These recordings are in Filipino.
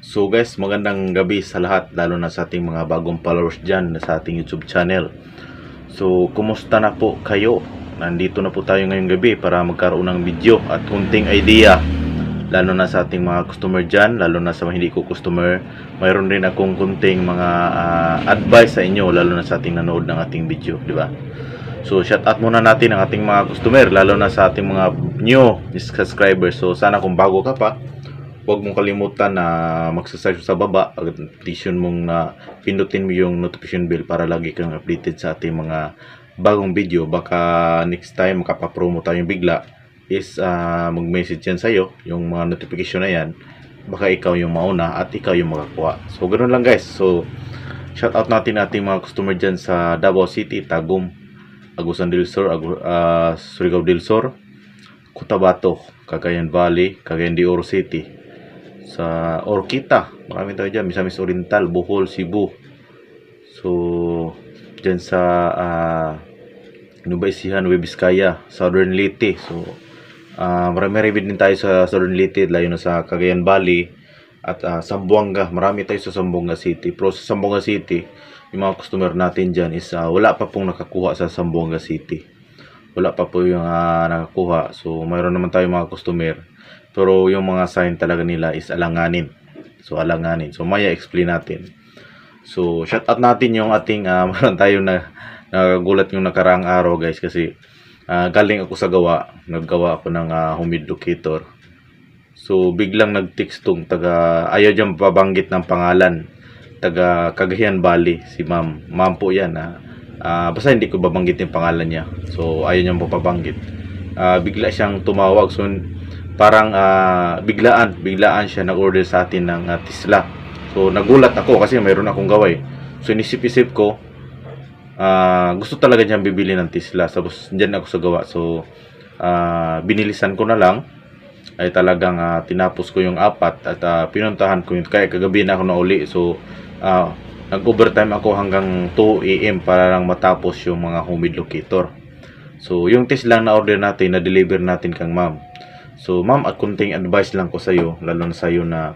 So guys, magandang gabi sa lahat, lalo na sa ating mga bagong followers dyan sa ating YouTube channel. So, kumusta na po kayo? Nandito na po tayo ngayong gabi para magkaroon ng video at kunting idea, lalo na sa ating mga customer dyan, lalo na sa mga hindi ko customer. Mayroon rin akong kunting mga advice sa inyo, lalo na sa ating nanood ng ating video, di ba? So, shout out muna natin ang ating mga customer, lalo na sa ating mga new subscribers. So, sana kung bago ka pa, huwag mong kalimutan na mag-subscribe sa baba, notification mong pindutin mo yung notification bell para lagi kang updated sa ating mga bagong video. Baka next time makapapromo tayong bigla is mag-message yan sa'yo, yung mga notification na yan. Baka ikaw yung mauna at ikaw yung makakuha. So ganoon lang guys. So shout out natin ating mga customer dyan sa Davao City, Tagum, Agusan del Sur, Surigao del Sur, Cotabato, Cagayan Valley, Cagayan de Oro City, sa Orquita, marami tayo dyan, Misamis Oriental, Bohol, Cebu. So dyan sa Nueva Ecija, Nueva Vizcaya, Southern Leyte. So marami din tayo sa Southern Leyte, layo na sa Cagayan Valley at Zamboanga. Marami tayo sa Zamboanga City. Pero sa Zamboanga City, yung mga customer natin dyan is wala pa pong nakakuha sa Zamboanga City. Wala pa po yung nakakuha. So mayroon naman tayo mga customer, pero yung mga sign talaga nila is alanganin. So alanganin. So maya explain natin. So shout out natin yung ating meron tayo na nagagulat yung nakaraang araw guys, kasi galing ako sa gawa. Naggawa ako ng humid locator. So biglang nag-text tong taga, ayaw dyan pabanggit ng pangalan, taga Cagayan Valley, si ma'am. Ma'am po yan. Basta hindi ko babanggit yung pangalan niya. So ayaw niyang papabanggit. Bigla siyang tumawag. So parang biglaan siya nag-order sa atin ng Tesla. So nagulat ako kasi mayroon akong gaway. So inisip-isip ko, gusto talaga niyang bibili ng Tesla. Tapos dyan ako sa gawa. So binilisan ko na lang. Ay talagang tinapos ko yung apat at pinuntahan ko yun. Kaya kagabi na ako na uli. So nag-overtime ako hanggang 2 AM para lang matapos yung mga humid locator. So yung Tesla na order natin, na-deliver natin kang ma'am. So ma'am, at kunting advice lang ko sa iyo, lalo na sa iyo na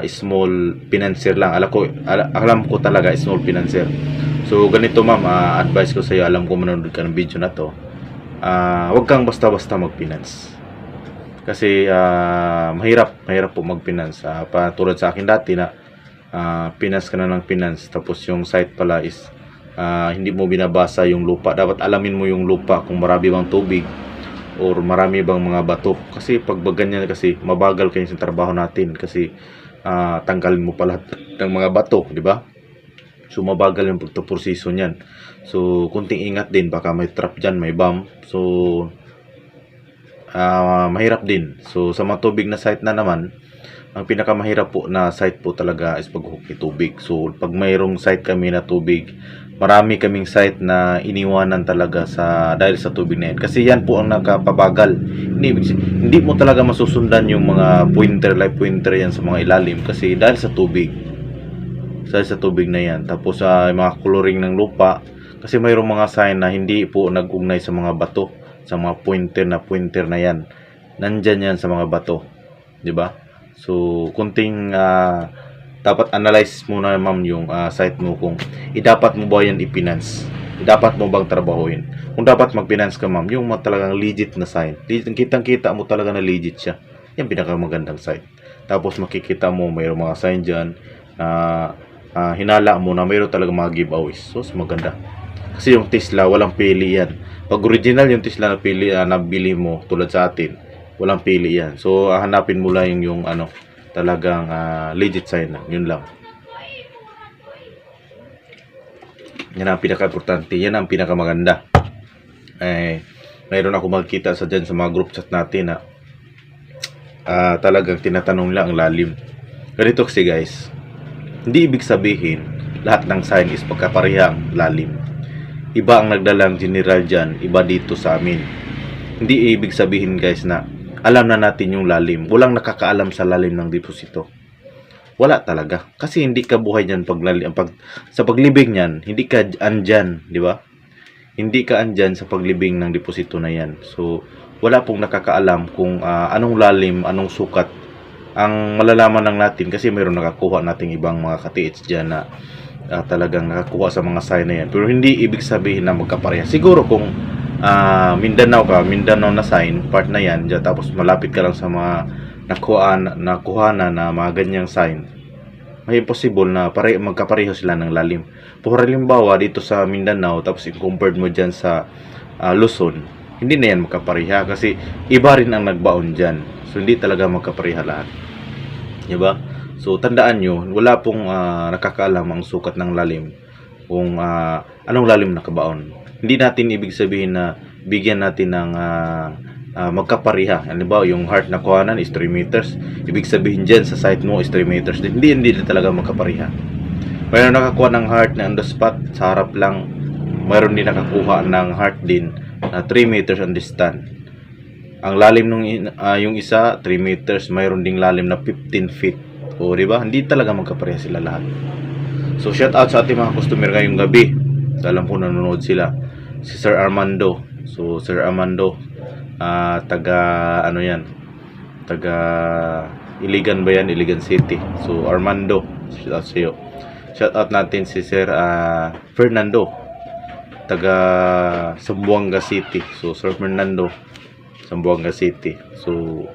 small financier lang. Alam ko talaga small financier. So ganito ma'am, advice ko sa iyo, alam ko manonood ka ng video na to. Huwag kang basta-basta mag-finance. Kasi mahirap po mag-finance. Patulad sa akin dati na finance ka na ng finance, tapos yung site pala is hindi mo binabasa yung lupa. Dapat alamin mo yung lupa, kung marami bang tubig or marami bang mga bato. Kasi pag ganyan kasi mabagal kayo sa trabaho natin, kasi tanggalin mo pa lahat ng mga bato, di ba? So mabagal yung pagtaporsiso niyan. So kunting ingat din, baka may trap diyan, may bomb. So mahirap din. So sa matubig na site na naman, ang pinakamahirap po na site po talaga is paghuki tubig. So pag mayroong site kami na tubig, marami kaming site na iniwanan talaga dahil sa tubig na yan. Kasi yan po ang nakapabagal. Hindi mo talaga masusundan yung mga live pointer yan sa mga ilalim, kasi dahil sa tubig. Dahil sa tubig na yan. Tapos mga coloring ng lupa, kasi mayroong mga sign na hindi po nag-ugnay sa mga bato, sa mga pointer na yan. Nandyan yan sa mga bato, di ba? So kunting dapat analyze muna ma'am yung site mo, kung dapat mo ba yan i-finance, dapat mo bang trabahuin. Kung dapat mag-finance ka ma'am, yung talagang legit na sign, kitang-kita mo talaga na legit siya, yan pinakamagandang site. Tapos makikita mo mayroong mga sign dyan na hinala mo na mayroon talaga mga giveaways. So maganda. Kasi yung Tesla, walang pili yan. Pag original yung Tesla na bili mo tulad sa atin, walang pili yan. So hanapin mo lang yung talagang legit sign lang. Yun lang. Yan ang pinaka-importante. Yan ang pinaka-maganda. Mayroon ako magkita sa dyan sa mga group chat natin na talagang tinatanong lang ang lalim. Ganito kasi guys, hindi ibig sabihin lahat ng sign is pagkaparehang lalim. Iba ang nagdalang general dyan, iba dito sa amin. Hindi ibig sabihin guys na alam na natin yung lalim. Walang nakakaalam sa lalim ng deposito. Wala talaga. Kasi hindi ka buhay dyan sa paglibing niyan. Hindi ka andyan, di ba? Hindi ka andyan sa paglibing ng deposito na yan. So, wala pong nakakaalam kung anong lalim, anong sukat Ang malalaman lang natin kasi mayroon nakakuha nating ibang mga katiits diyan na talagang nakakuha sa mga sign na yan. Pero hindi ibig sabihin na magkapareha. Siguro kung Mindanao na sign, part na yan, dyan, tapos malapit ka lang sa mga nakuha na mga ganyang sign, may possible na magkapareho sila ng lalim. Pero halimbawa dito sa Mindanao, tapos i-compare mo dyan sa Luzon, hindi na yan magkapareha kasi iba rin ang nagbaon dyan. So hindi talaga magkapareha lahat. Diba? So tandaan nyo, wala pong nakakaalam ang sukat ng lalim kung anong lalim nakabaon. Hindi natin ibig sabihin na bigyan natin ng magkapareha. Halimbawa, yung heart na kuhanan is 3 meters. Ibig sabihin dyan sa site mo is 3 meters. Hindi talaga magkapareha. Mayroon nakakuha ng heart na on the spot, sa harap lang. Mayroon din nakakuha ng heart din na 3 meters on distance. Ang lalim nung yung isa 3 meters, mayroon ding lalim na 15 feet. O di ba? Hindi talaga magkapareha sila lahat. So shout out sa ating mga customer ngayong gabi. Alam ko nanonood sila. Si Sir Armando. So Sir Armando, taga ano yan? Taga Iligan ba yan? Iligan City. So Armando, shout out sa iyo. Shout out natin si Sir Fernando, taga Zamboanga City. So Sir Fernando, Zamboanga City. So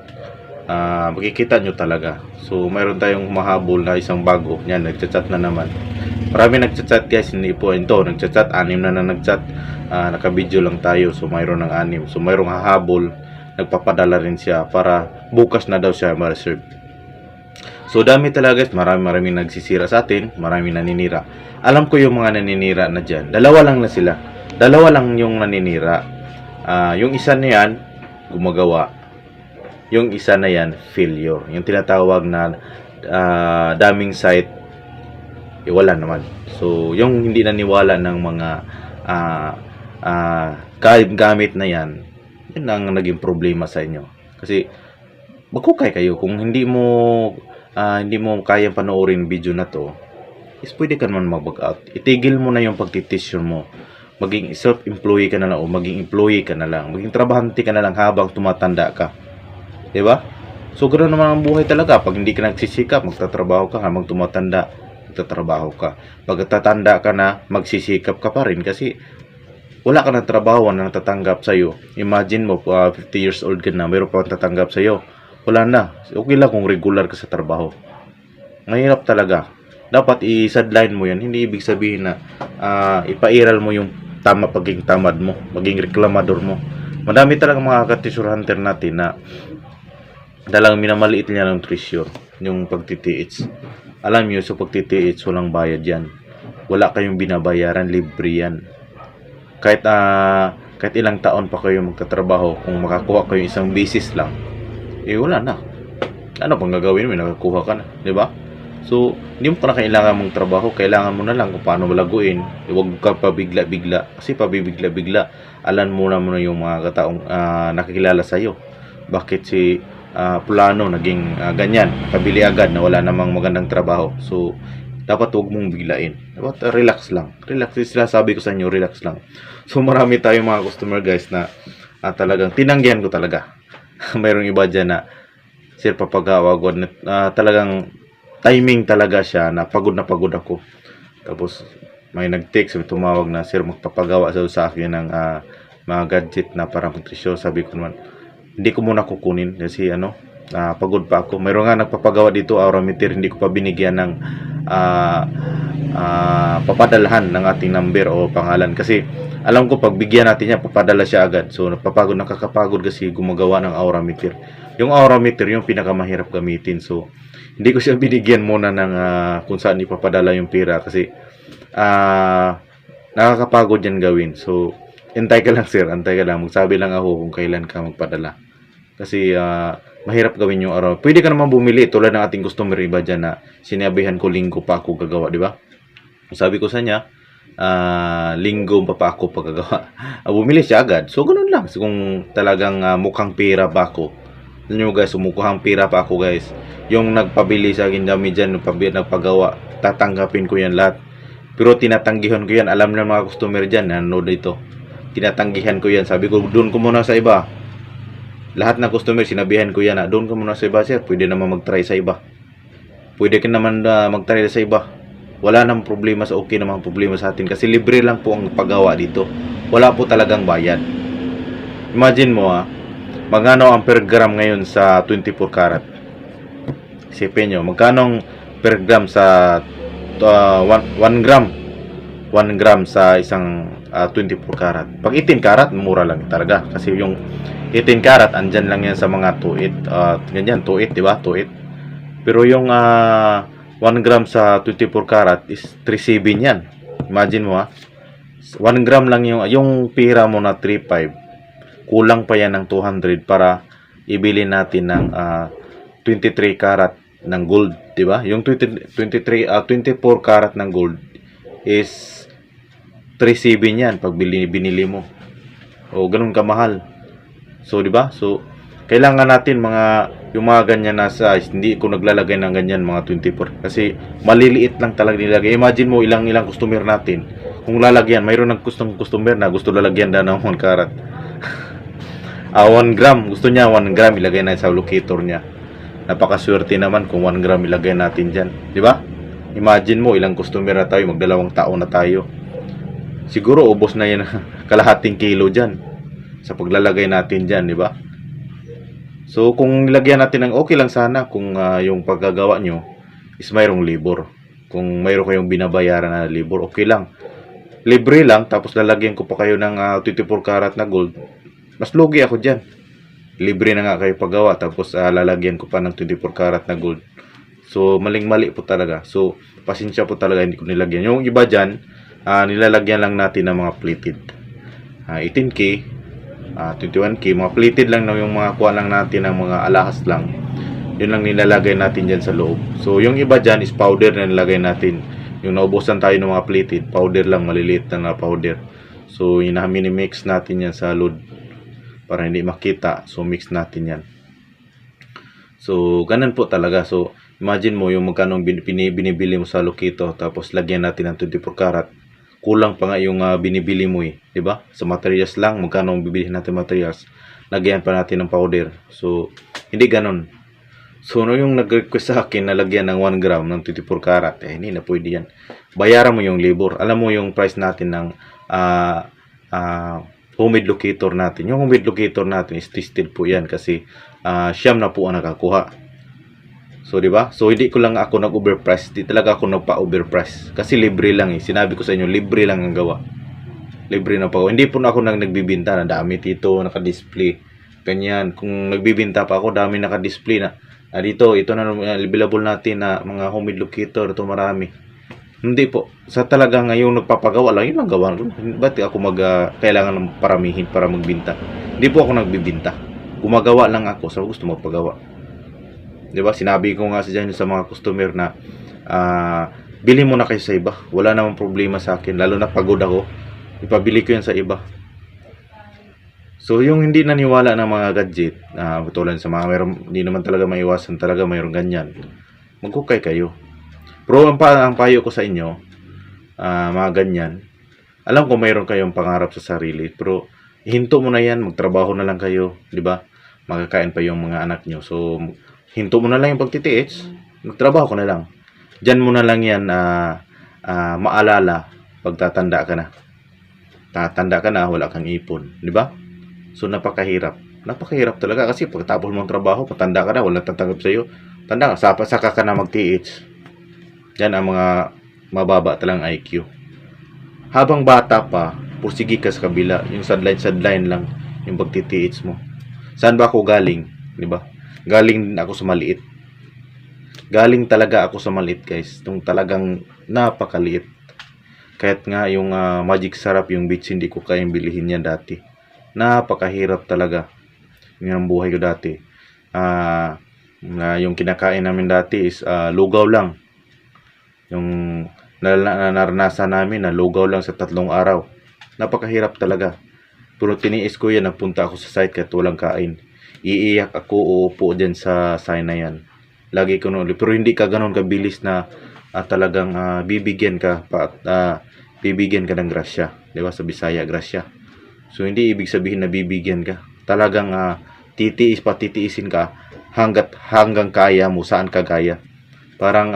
makikita nyo talaga. So mayroon tayong mahabol na isang bago. Yan, nagchat-chat na naman. Marami nagchat-chat guys, hindi po ito. Nagchat-chat, 6 na nagchat. Naka-video lang tayo. So mayroon ng 6. So mayroong hahabol. Nagpapadala rin siya para bukas na daw siya ma-reserve. So dami talaga guys. Marami nagsisira sa atin. Marami naninira. Alam ko yung mga naninira na dyan. Dalawa lang na sila. Dalawa lang yung naninira. Yung isa na yan, gumagawa. Yung isa na yan, failure. Yung tinatawag na daming site, wala naman. So, yung hindi naniwala ng mga gamit na yan, yun ang naging problema sa inyo. Kasi, magkukay kayo. Kung hindi mo kayang panoorin video na to, is pwede ka naman mag-back out. Itigil mo na yung pagtitisyon mo. Maging self-employee ka na lang o maging employee ka na lang. Maging trabahante ka na lang habang tumatanda ka. Diba? So, ganoon naman ang buhay talaga. Pag hindi ka nagsisikap, magtatrabaho ka. Habang tumatanda, magtatrabaho ka. Pag tatanda ka na, magsisikap ka pa rin. Kasi, wala ka ng trabaho na natatanggap sa'yo. Imagine mo, 50 years old ka na, mayroon pa tatanggap sa'yo. Wala na. Okay lang kung regular ka sa trabaho. Mahirap talaga. Dapat i-sideline mo yan. Hindi ibig sabihin na ipairal mo yung pagiging tamad mo. Maging reklamador mo. Madami talaga mga ka-treasure hunter natin na dalang minamaliit niya ng treasure, yung pagtitiits. Alam niyo, sa pagtitiits, walang bayad yan. Wala kayong binabayaran, libre yan. Kahit ilang taon pa kayo magtatrabaho, kung makakuha kayo isang basis lang, wala na. Ano pang gagawin mo? Nakakuha ka na, di ba? So, hindi mo pa na kailangan mong trabaho. Kailangan mo na lang kung paano malaguin. Huwag ka pabigla-bigla. Kasi pabibigla-bigla, alam mo na yung mga kataong nakikilala sa'yo. Bakit si Plano naging ganyan, kabili agad na wala namang magandang trabaho. So dapat huwag mong biglain, dapat relax lang. Relax, sila sabi ko sa inyo, relax lang. So marami tayong mga customer guys na talagang tinanggihan ko talaga. Mayroong iba dyan na sir, papagawa ko talagang timing talaga siya na pagod ako. Tapos may nag-text, may tumawag na sir, magpapagawa sa akin ng mga gadget na parang nutrisyon. Sabi ko naman, hindi ko muna kukunin kasi pagod pa ako. Mayroon nga nagpapagawa dito, Aurameter, hindi ko pa binigyan ng papadalahan ng ating number o pangalan. Kasi alam ko pag bigyan natin niya, papadala siya agad. So nakakapagod kasi gumagawa ng Aurameter. Yung Aurameter yung pinakamahirap gamitin. So hindi ko siya binigyan muna ng kung saan ipapadala yung pera kasi nakakapagod yan gawin. So antay ka lang sir, antay ka lang. Magsabi lang ako kung kailan ka magpadala. Kasi mahirap gawin yung araw. Pwede ka naman bumili tulad ng ating customer iba dyan na sinabihan ko linggo pa ako gagawa, di ba? Sabi ko sa niya, linggo pa ako pagagawa. Bumili siya agad. So ganoon lang. So, kung talagang mukhang pera pa ako. Alam nyo guys, mukhang pera pa ako guys. Yung nagpabili sa akin dami dyan, nagpagawa, tatanggapin ko yan lahat. Pero tinatanggihan ko yan. Alam na mga customer dyan, nanonood dito. Tinatanggihan ko yan. Sabi ko, doon ko muna sa iba. Lahat ng customer, sinabihan ko yan na doon ka muna sa iba, sir. Pwede naman mag-try sa iba. Pwede ka naman mag-try sa iba. Wala namang problema sa okay namang problema sa atin. Kasi libre lang po ang paggawa dito. Wala po talagang bayad. Imagine mo magkano ang per gram ngayon sa 24 karat. Isipin nyo, magkano per gram sa 1 gram. 1 gram sa isang 24 karat. Pag 18 karat, mura lang talaga. Kasi yung 18 karat, andyan lang yan sa mga 2.8. Ganyan, 2.8, diba? 2.8. Pero yung 1 gram sa 24 karat is 3.7 yan. Imagine mo 1 gram lang yung pira mo na 3.5. Kulang pa yan ng 200 para ibili natin ng 23 karat ng gold, diba? Yung 24 karat ng gold is 3.7 yan pag binili mo. O ganun kamahal. So, diba? So, kailangan natin yung mga ganyan na size. Hindi ko naglalagay ng ganyan mga 24. Kasi maliliit lang talaga nilagay. Imagine mo ilang customer natin. Kung lalagyan, mayroon ng customer na gusto lalagyan na ng 1 karat. 1 gram. Gusto niya 1 gram ilagay na sa locator niya. Napakaswerte naman kung 1 gram ilagay natin dyan. Diba? Imagine mo ilang customer na tayo. Magdalawang taon na tayo. Siguro ubos na yan kalahating kilo dyan sa paglalagay natin dyan, di ba? So, kung nilagyan natin ng okay lang sana kung yung paggagawa nyo is mayroong labor. Kung mayroon kayong binabayaran na labor, okay lang. Libre lang, tapos lalagyan ko pa kayo ng 24 karat na gold. Mas lugi ako dyan. Libre na nga kayo paggawa, tapos lalagyan ko pa ng 24 karat na gold. So, maling-mali po talaga. So, pasensya po talaga, hindi ko nilagyan. Yung iba dyan, nilalagyan lang natin ng mga plated. 18K, 21K, mga plated lang na yung mga kuha lang natin ng mga alahas lang. Yun lang nilalagay natin dyan sa loob. So, yung iba dyan is powder na nilagay natin. Yung naubusan tayo ng mga plated, powder lang, maliliit na powder. So, mini-mix natin yan sa load para hindi makita. So, mix natin yan. So, ganun po talaga. So, imagine mo yung magkano binibili mo sa locator, tapos lagyan natin ng 24 karat. Kulang pa nga yung binibili mo diba? Sa materials lang, magkano ang bibilihin natin materials, lagyan pa natin ng powder. So, hindi ganun. So, yung nag-request sa akin na lagyan ng 1 gram ng 24 karat, hindi na pwede yan. Bayaran mo yung labor. Alam mo yung price natin ng homemade locator natin. Yung homemade locator natin is tested po yan kasi siyam na po ang nakakuha. So, di ba? So, hindi ko lang ako nag-overprice. Hindi talaga ako nagpa-overprice. Kasi libre lang Sinabi ko sa inyo, libre lang ang gawa. Libre na pa ako. Hindi po na ako nagbibinta na dami dito, naka-display. Ganyan. Kung nagbibinta pa ako, dami naka-display na. Dito, ito na available natin na mga homemade locator. Ito marami. Hindi po. Sa talaga ngayong nagpapagawa lang, yun lang gawa. Ba't ako kailangan ng paramihin para magbinta? Hindi po ako nagbibinta. Gumagawa lang ako sa gusto magpagawa. Diba? Sinabi ko nga sa mga customer na bili mo na kayo sa iba. Wala namang problema sa akin. Lalo na pagod ako, ipabili ko yan sa iba. So, yung hindi naniwala ng mga gadget, tulad sa mga hindi naman talaga maiwasan talaga mayroong ganyan, magkukay kayo. Pero ang payo ko sa inyo, mga ganyan, alam ko mayroon kayong pangarap sa sarili, pero hinto mo na yan, magtrabaho na lang kayo, di ba? Makakain pa yung mga anak nyo. So, hinto mo na lang yung pagtitiis, magtrabaho ka na lang. Diyan mo na lang yan maalala pag tatanda ka na. Tatanda ka na, wala kang ipon, di ba? So, napakahirap. Napakahirap talaga kasi pagtapos mong trabaho, patanda ka na, wala tatanggap sa iyo. Tanda ka, saka ka na mag-TH. Yan ang mga mababa talang IQ. Habang bata pa, pursige ka sa kabila. Yung sideline lang yung pag-TH mo. Saan ba ako galing? Di ba? Galing din ako sa maliit. Galing talaga ako sa maliit, guys. Itong talagang napakaliit. Kahit nga yung Magic Sarap, yung beach, hindi ko kayang bilihin yan dati. Napakahirap talaga. Yun ang buhay ko dati. Yung kinakain namin dati is lugaw lang. Yung naranasan namin na lugaw lang sa 3 araw. Napakahirap talaga. Pero tiniis ko yan. Nagpunta ako sa site kahit walang kain. Iiyak ako, uupo dyan sa sign na yan. Lagi ko nulit. Pero hindi ka ganun kabilis na talagang bibigyan ka ng grasya. Diba? Sa Bisaya, grasya. So, hindi ibig sabihin na bibigyan ka. Talagang titiisin ka hanggang kaya mo, saan ka kaya. Parang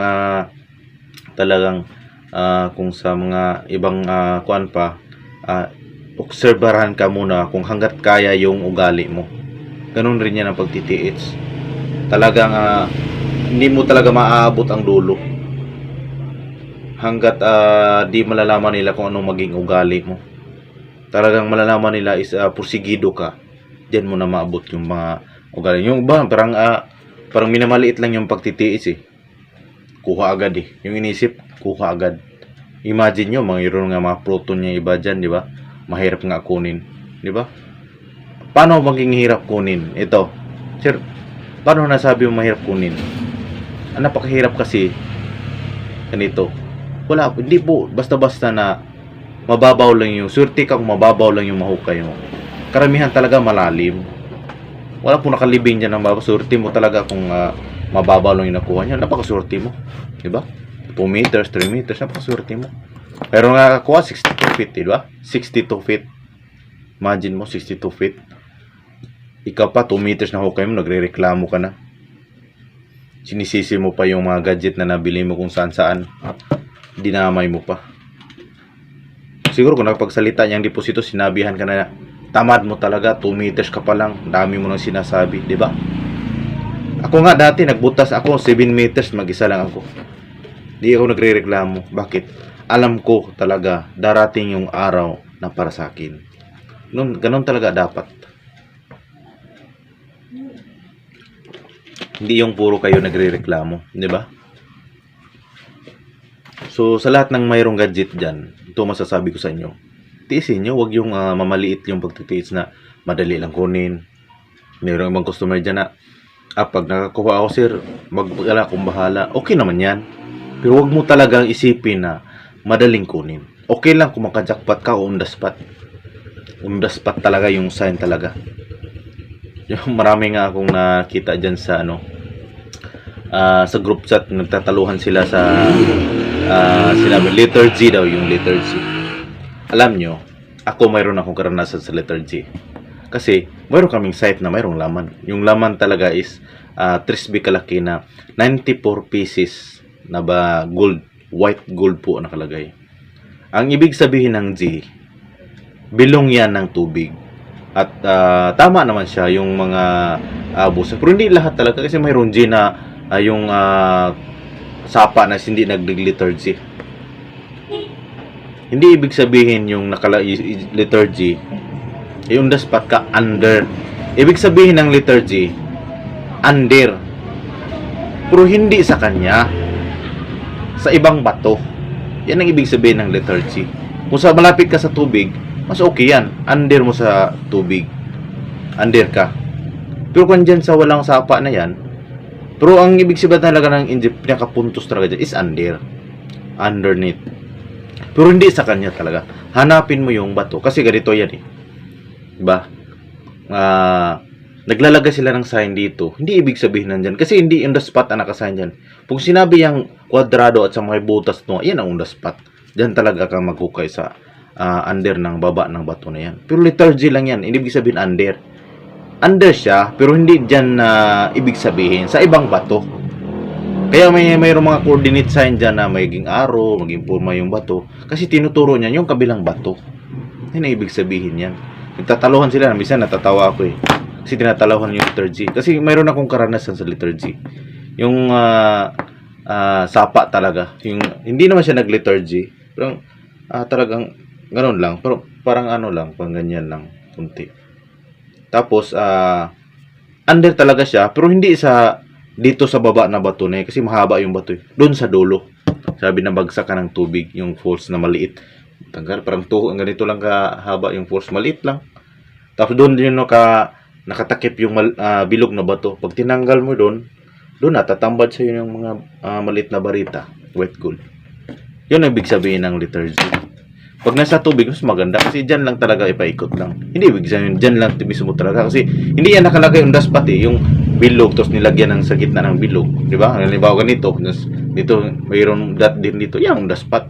talagang kung sa mga ibang kuan pa, obserbahan ka muna kung hanggat kaya yung ugali mo. Ganun rin yan ang pagtitiis. Talagang hindi mo talaga maaabot ang dulo hanggat di malalaman nila kung anong maging ugali mo. Talagang malalaman nila is porsigido ka. Diyan mo na maabot yung mga ugali. Yung iba parang minamaliit lang yung pagtitiis eh. Kuha agad eh. Yung inisip, kuha agad. Imagine nyo, mayroon nga mga proton niya iba dyan, di ba? Mahirap nga kunin, di ba? Paano maging hirap kunin? Ito, sir, paano nasabi mo mahirap kunin? Ang napakahirap kasi, ganito. Wala, hindi po, basta-basta na mababaw lang yung, swerte ka kung mababaw lang yung mahukay mo. Karamihan talaga malalim. Wala po nakalibing dyan ng mababaw. Swerte mo talaga kung mababaw lang yung nakuha niya. Napakaswerte mo, di ba? 2 meters, 3 meters, napakaswerte mo. Pero nakakuha 62 feet, di ba? 62 feet. Imagine mo, 62 feet. Ikaw pa, 2 meters na hukay mo, nagre-reklamo ka na. Sinisisi mo pa yung mga gadget na nabili mo kung saan-saan. Dinamay mo pa. Siguro kung nakapagsalita niyang deposito, sinabihan ka na, tamad mo talaga, 2 meters ka pa lang, dami mo nang sinasabi, di ba? Ako nga dati, nagbutas ako, 7 meters, mag-isa lang ako. Di ako nagre-reklamo. Bakit? Alam ko talaga, darating yung araw na para sa akin. Ganun talaga dapat. Hindi yung puro kayo nagre-reklamo, di ba? So, sa lahat ng mayroong gadget dyan, ito masasabi ko sa inyo. Tiisin nyo, wag yung mamaliit yung pagtitiis na madali lang kunin. Mayroong ibang customer dyan na, pag nakakuha ako, sir, mag-ala kung bahala. Okay naman yan. Pero wag mo talagang isipin na madaling kunin. Okay lang kung makajackpot ka o on the spot. On the spot talaga yung sign talaga. Yung marami nga akong nakita dyan sa sa group chat, nagtataluhan sila sa sinabi letter G daw, yung letter G. Alam nyo, ako mayroon akong karanasan sa letter G. Kasi mayroon kaming site na mayroong laman. Yung laman talaga is 3B kalaki na 94 pieces na ba gold, white gold po nakalagay. Ang ibig sabihin ng G, bilong yan ng tubig. At tama naman siya yung mga busa. Pero hindi lahat talaga kasi mayroon G na yung sapa na hindi nag-letter G. Hindi ibig sabihin yung letter G, yung the spot ka under. Ibig sabihin ng letter G, under. Pero hindi sa kanya. Sa ibang bato. Yan ang ibig sabihin ng letter G. Kung sa malapit ka sa tubig, mas okay yan. Under mo sa tubig. Under ka. Pero kung dyan sa walang sapa na yan, pero ang ibig sabihin talaga ng pinakapuntos talaga dyan is under. Underneath. Pero hindi sa kanya talaga. Hanapin mo yung bato. Kasi ganito yan eh. Diba? Naglalagay sila ng sign dito. Hindi ibig sabihin nandyan. Kasi hindi on the spot ang nakasign dyan. Kung sinabi yung kwadrado at sa mga butas no, yan ang on the spot. Diyan talaga kang maghukay sa under ng baba ng bato na yan. Pero letter G lang yan. Hindi ibig sabihin under. Under siya, pero hindi dyan ibig sabihin sa ibang bato. Kaya mayroong mga coordinate sign dyan na magiging arrow, maging forma yung bato. Kasi tinuturo niya yung kabilang bato. Yan ang ibig sabihin yan. Nagtataluhan sila. Minsan natatawa ako eh. Kasi tinatalawan yung letter G. Kasi mayroon akong karanasan sa letter G. Yung sapa talaga. Yung, hindi naman siya nag-letter G. Pero talagang ganoon lang. Pero parang lang, pang ganyan lang. Kunti. Tapos, under talaga siya. Pero hindi dito sa baba na bato na kasi mahaba yung bato. Doon sa dulo. Sabi na bagsak ka ng tubig. Yung falls na maliit. Tanggal, parang ganito lang kahaba yung falls. Maliit lang. Tapos doon din nakatakip yung bilog na bato. Pag tinanggal mo doon natatambad sa yung mga maliit na barita, white gold. Yun ang ibig sabihin ng letter G. Pag nasa tubig, mas maganda kasi dyan lang talaga ipaikot lang. Hindi ibig sabihin, dyan lang mismo talaga kasi hindi yan nakalagay yung daspat eh, yung bilog, tapos nilagyan ng sa gitna ng bilog. Di ba? Halimbawa ganito, dito, mayroon din dito, yan ang daspat.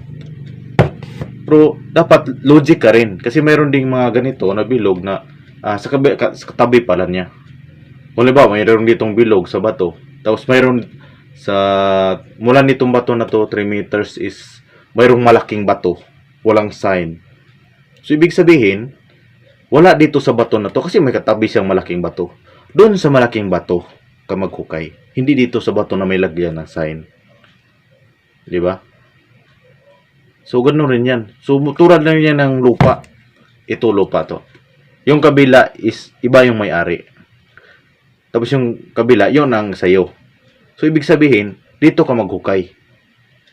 Pero dapat logic ka rin kasi mayroon ding mga ganito na bilog na sa tabi pala niya. Kung ba, mayroon ditong bilog sa bato. Tapos mayroon sa mula nitong bato na to 3 meters is mayroong malaking bato. Walang sign. So ibig sabihin, wala dito sa bato na to kasi may katabi siyang malaking bato. Doon sa malaking bato ka maghukay. Hindi dito sa bato na may lagyan ng sign. Di ba? So ganoon rin yan. So tulad lang yan ng lupa. Ito lupa to. Yung kabila is iba yung may-ari. Tapos yung kabila, yun ang sayo. So, ibig sabihin, dito ka maghukay.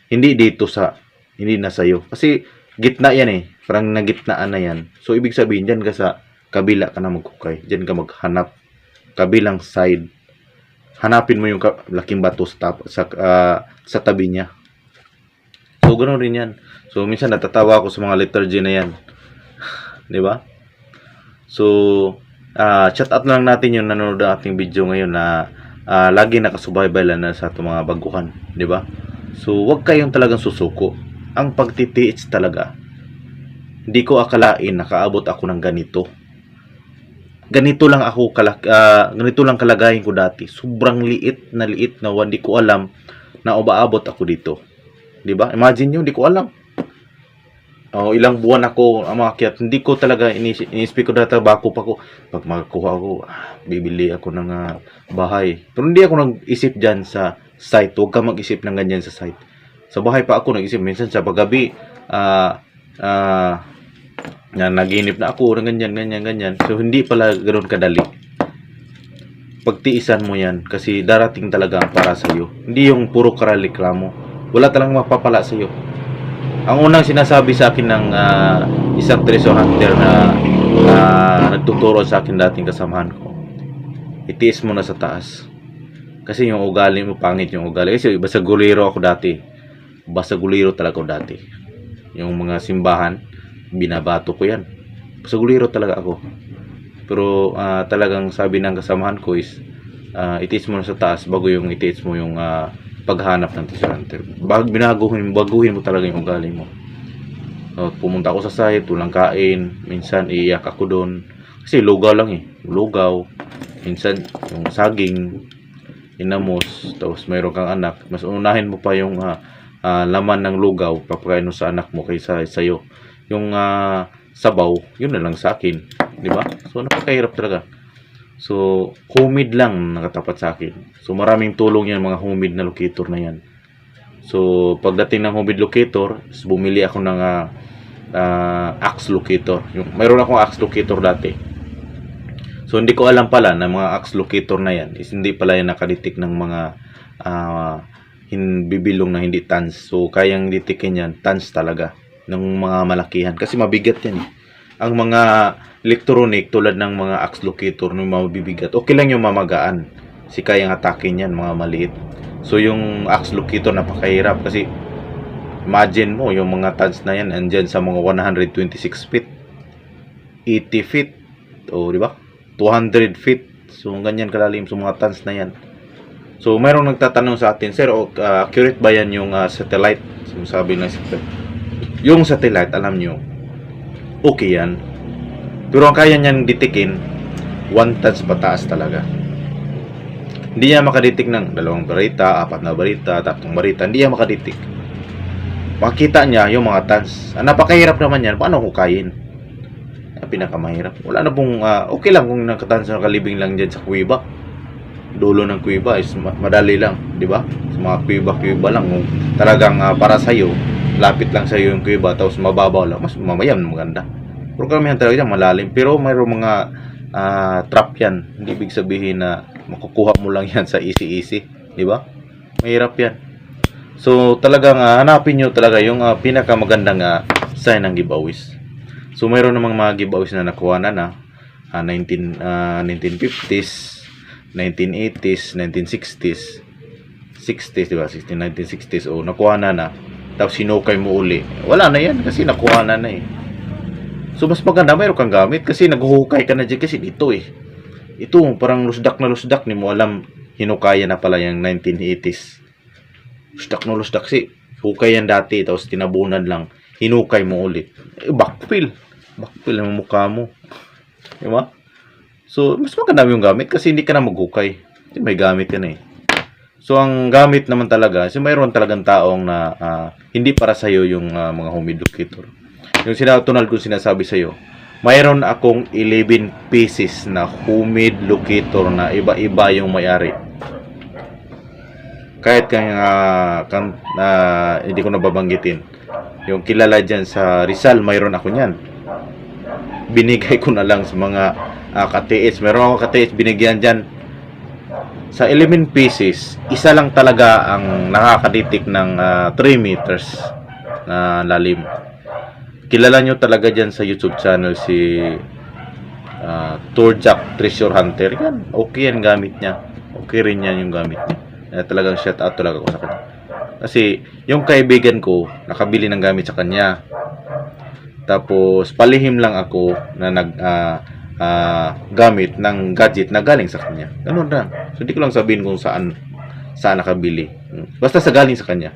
Hindi dito sa, hindi na sayo. Kasi, gitna yan eh. Parang nagitnaan na yan. So, ibig sabihin, dyan ka sa kabila ka na maghukay. Dyan ka maghanap. Kabilang side. Hanapin mo yung laking bato sa tabi niya. So, ganoon rin yan. So, minsan natatawa ako sa mga letter G na yan. Di ba? So, chat out lang natin yung nanonood ng ating video ngayon na lagi nakasubaybay lang na sa itong mga baguhan, di ba? So, wag kayong talagang susuko. Ang pagtitiis talaga, hindi ko akalain nakaabot ako ng ganito. Ganito lang ako ganito lang kalagayan ko dati. Sobrang liit na hindi ko alam na umaabot ako dito. Di ba? Imagine nyo, hindi ko alam. Ilang buwan ako umakyat. Hindi ko talaga inisip ko dati bako pa ko. Pag makakuha ako, bibili ako ng bahay. Pero hindi ako nag-isip dyan sa site. Huwag ka mag-isip ng ganyan sa site. Sa bahay pa ako nag-isip. Minsan sa paggabi, naginip na ako ng ganyan. So, hindi pala ganoon kadali. Pagtiisan mo yan kasi darating talaga ang para sa'yo. Hindi yung puro karaliklamo. Wala talagang mapapala sa'yo. Ang unang sinasabi sa akin ng isang treasure hunter na nagtuturo sa akin dating kasamahan ko, itiis mo na sa taas. Kasi yung ugali mo, pangit yung ugali. Kasi basta guliro ako dati. Basta guliro talaga ako dati. Yung mga simbahan, binabato ko yan. Basta guliro talaga ako. Pero talagang sabi ng kasamahan ko is, itiis mo na sa taas bago yung itiis mo yung paghanap ng treasure hunter. Baguhin mo talaga yung ugali mo. Pumunta ako sa site, walang kain, minsan iiyak ako doon. Kasi lugaw lang eh. Lugaw. Minsan yung saging, inamos, tapos mayroon kang anak. Mas unahin mo pa yung laman ng lugaw, papakain mo sa anak mo kaysa sa'yo. Yung sabaw, yun na lang sa akin. Di ba? So napakahirap talaga. So, humid lang nakatapat sa akin. So, maraming tulong yan mga humid na locator na yan. So, pagdating ng humid locator, bumili ako ng axe locator. Mayroon akong axe locator dati. So, hindi ko alam pala na mga axe locator na yan is hindi pala yan nakaditik ng mga bibilong na hindi tans. So, kayang ditikin yan, tans talaga. Ng mga malakihan. Kasi mabigat yan eh. Ang mga electronic tulad ng mga axe locator ng mabibigat, okay lang yung mamagaan. Si kayang atakin yan, mga maliit. So yung axe locator napakahirap kasi imagine mo yung mga tans na yan andyan sa mga 126 feet, 80 feet, o di ba? 200 feet. So ganyan kalalim sa mga tans na yan. So mayroong nagtatanong sa atin, sir, accurate ba yan yung satellite? So, sabi ng satellite. Yung satellite, alam nyo, okay yan. Pero ang kaya niyang ditikin 1 tons pataas talaga. Hindi niya makaditik ng 2 barita, 4 na barita, 3 barita. Hindi niya makaditik. Makita niya yung mga tons. Napakahirap naman yan. Paano hukayin? Pinakamahirap. Wala na pong okay lang kung nakatans na kalibing lang dyan sa kuweba. Dulo ng kuweba is madali lang, di ba? Sa mga kuweba lang kung talagang para sa'yo, lapit lang sa'yo yung kuweba tapos mababaw lang, mas mamayam maganda. Pero karamihan talaga dyan malalim. Pero mayroong mga trap yan. Hindi ibig sabihin na makukuha mo lang yan sa easy, di ba? Mahirap yan. So talagang hanapin nyo talaga yung pinakamagandang sign ng giveaways. So mayroon namang mga giveaways na nakuha na 1950s, 1980s, 1960s, 60s, di ba? 1960s, nakuha na. Tapos sinukay mo uli. Wala na yan kasi nakuha na eh. So mas maganda mayroon kang gamit kasi naghuhukay ka na dyan kasi dito eh. Ito parang lusdak na lusdak, ni mo alam hinukaya na pala yung 1980s. Lusdak na lusdak kasi hukay yan dati tapos tinabunan lang. Hinukay mo ulit. Backfill ang mukha mo. Diba? So, mas maganda yung gamit kasi hindi ka na maghukay. Kasi may gamit ka na eh. So, ang gamit naman talaga, so mayroon talagang taong na hindi para sa'yo yung mga humid locator. Yung sinatunal ko sinasabi sa'yo, mayroon akong 11 pieces na humid locator na iba-iba yung may-ari. Kahit hindi ko nababanggitin. Yung kilala dyan sa Rizal, mayroon ako niyan. Binigay ko na lang sa mga ka-TH. Meron ako ka-TH binigyan dyan. Sa 11 pieces, isa lang talaga ang nakakaditik ng 3 meters na lalim. Kilala nyo talaga dyan sa YouTube channel si Tourjack Treasure Hunter. Yan, okay yan gamit niya. Okay rin yan yung gamit niya. Talagang shout out talaga ko sa kanya. Kasi yung kaibigan ko, nakabili ng gamit sa kanya. Tapos palihim lang ako na gamit ng gadget na galing sa kanya. Ganun lang. So hindi ko lang sabihin kung saan nakabili. Basta sa galing sa kanya.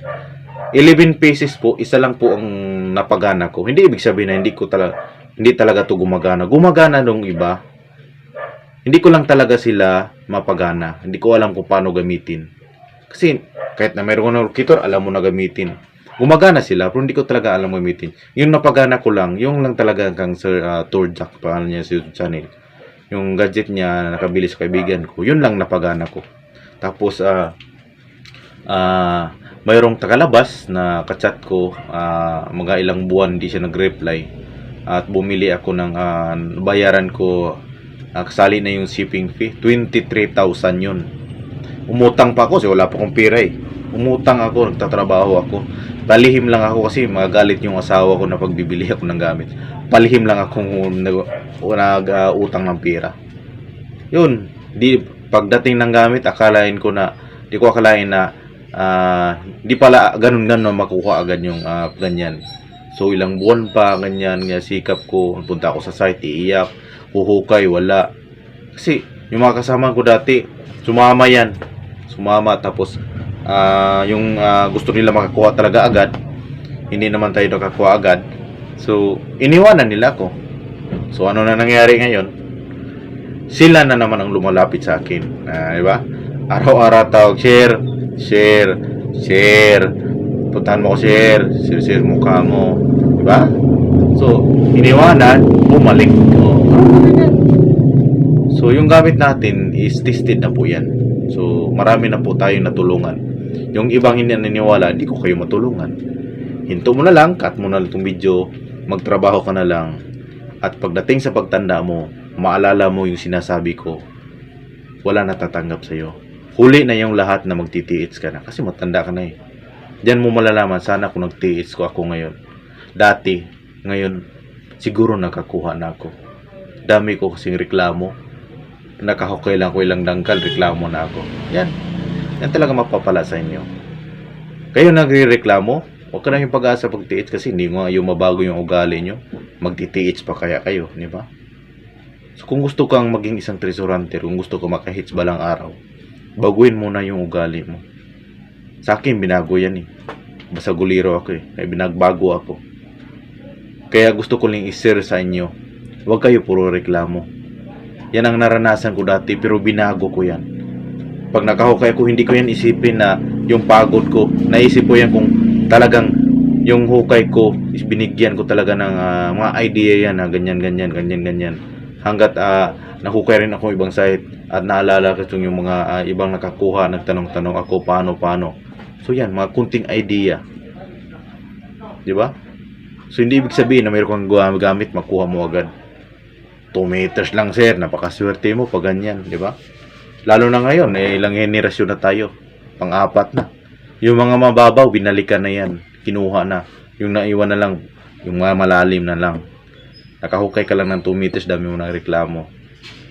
11 pieces po, isa lang po ang napagana ko. Hindi ibig sabihin na hindi talaga to gumagana. Gumagana nung iba. Hindi ko lang talaga sila mapagana. Hindi ko alam kung paano gamitin. Kasi kahit na mayroon ng locator, alam mo na gamitin. Gumagana sila, pero hindi ko talaga alam gamitin. Yung napagana ko lang, yung lang talaga kang Sir Tourjack, paano niya sa YouTube channel. Yung gadget niya na nakabili sa kaibigan ko, yun lang napagana ko. Tapos, mayroong tagalabas na kachat ko, mga ilang buwan hindi siya nag-reply. At bumili ako ng bayaran ko, kasali na yung shipping fee, 23,000 yun. Umutang pa ako kasi wala pa akong pera eh. Umutang ako, nagtatrabaho ako. Palihim lang ako kasi magagalit yung asawa ko na pagbibili ako ng gamit. Palihim lang ako nag-utang ng pera. Yun, pagdating ng gamit, di ko akalain na di pala ganun makuha agad yung ganyan. So ilang buwan pa ganyan, sikap ko, punta ako sa site, iiyak, huhukay, wala. Kasi yung mga kasama ko dati, sumama tapos yung gusto nila makakuha talaga agad, hindi naman tayo nakakuha agad. So iniwanan nila ako. So ano na nangyari ngayon? Sila na naman ang lumalapit sa akin, di ba? Araw-araw tawag, share, puntahan mo ko, share mukha mo, di ba? So iniwanan, bumalik. So yung gamit natin is tested na po yan. So marami na po tayong natulungan. Yung ibang hindi naniniwala, hindi ko kayo matulungan. Hinto mo na lang, cut mo na lang itong video, magtrabaho ka na lang. At pagdating sa pagtanda mo, maalala mo yung sinasabi ko, wala natatanggap sa'yo. Huli na yung lahat na magtitiits ka na. Kasi matanda ka na eh. Diyan mo malalaman, sana kung nagtiits ko ako ngayon. Dati, ngayon, siguro nakakuha na ako. Dami ko kasing reklamo. Nakahukay lang ko ilang dangkal, reklamo na ako. Yan talaga mapapala sa inyo. Kayo nagre-reklamo, huwag ka na yung pag-asa pagtiits kasi hindi mo yung mabago yung ugali nyo. Magtitiits pa kaya kayo, di ba? So kung gusto kang maging isang treasure hunter, kung gusto ko makahits balang araw, baguhin mo na yung ugali mo. Sa akin, binago yan eh. Basta guliro ako eh. Kaya binagbago ako. Kaya gusto ko lang i-share sa inyo. Huwag kayo puro reklamo. Yan ang naranasan ko dati, pero binago ko yan. Pag nakahukay ako, hindi ko yan isipin na yung pagod ko. Naisip ko yan kung talagang yung hukay ko is binigyan ko talaga ng mga idea yan na ganyan. Hanggat nahukay rin ako ibang site at naalala ko yung mga ibang nakakuha, nagtanong-tanong ako paano. So yan, mga kunting idea. Di ba? So hindi ibig sabihin na mayroon kang gamit, makuha mo agad. 2 meters lang sir, napakaswerte mo pag ganyan, di ba? Lalo na ngayon, ilang henerasyon na tayo. Pang-apat na. Yung mga mababaw, binalikan na yan. Kinuha na. Yung naiwan na lang, yung mga malalim na lang. Nakahukay ka lang ng 2 meters, dami mo ng reklamo.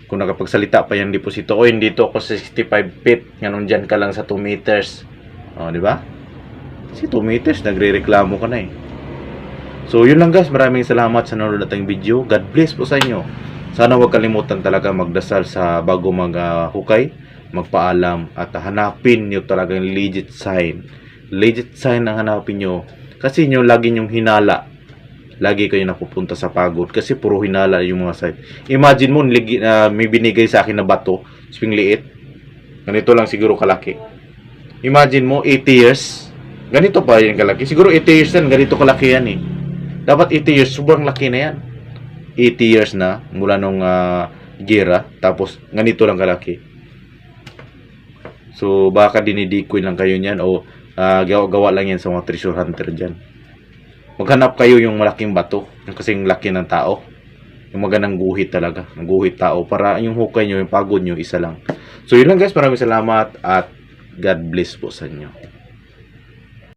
Kung nakapagsalita pa yung deposito, dito ako sa 65 feet. Ngayon dyan ka lang sa 2 meters. O, di ba? Kasi 2 meters, nagre-reklamo ka na eh. So, yun lang guys. Maraming salamat sa nanonood nating video. God bless po sa inyo. Sana huwag kalimutan talaga magdasal sa bago maghukay, magpaalam at hanapin nyo talaga yung legit sign. Legit sign ang hanapin nyo. Kasi nyo lagi nyong hinala. lagi kayo napupunta sa pagod kasi puro hinala yung mga site. Imagine mo, may binigay sa akin na bato, sping liit. Ganito lang siguro kalaki. Imagine mo, 80 years. Ganito pa yan kalaki. Siguro 80 years yan, ganito kalaki yan eh. Dapat 80 years, sobrang laki na yan. 80 years na, mula nung gira, tapos ganito lang kalaki. So, baka dinidikoy lang kayo niyan o gawa lang yan sa mga treasure hunter dyan. Maghanap kayo yung malaking bato, yung kasing laki ng tao. Yung magandang guhit talaga, ng guhit tao, para yung hukay nyo, yung pagod nyo, isa lang. So, yun lang guys, maraming salamat at God bless po sa inyo.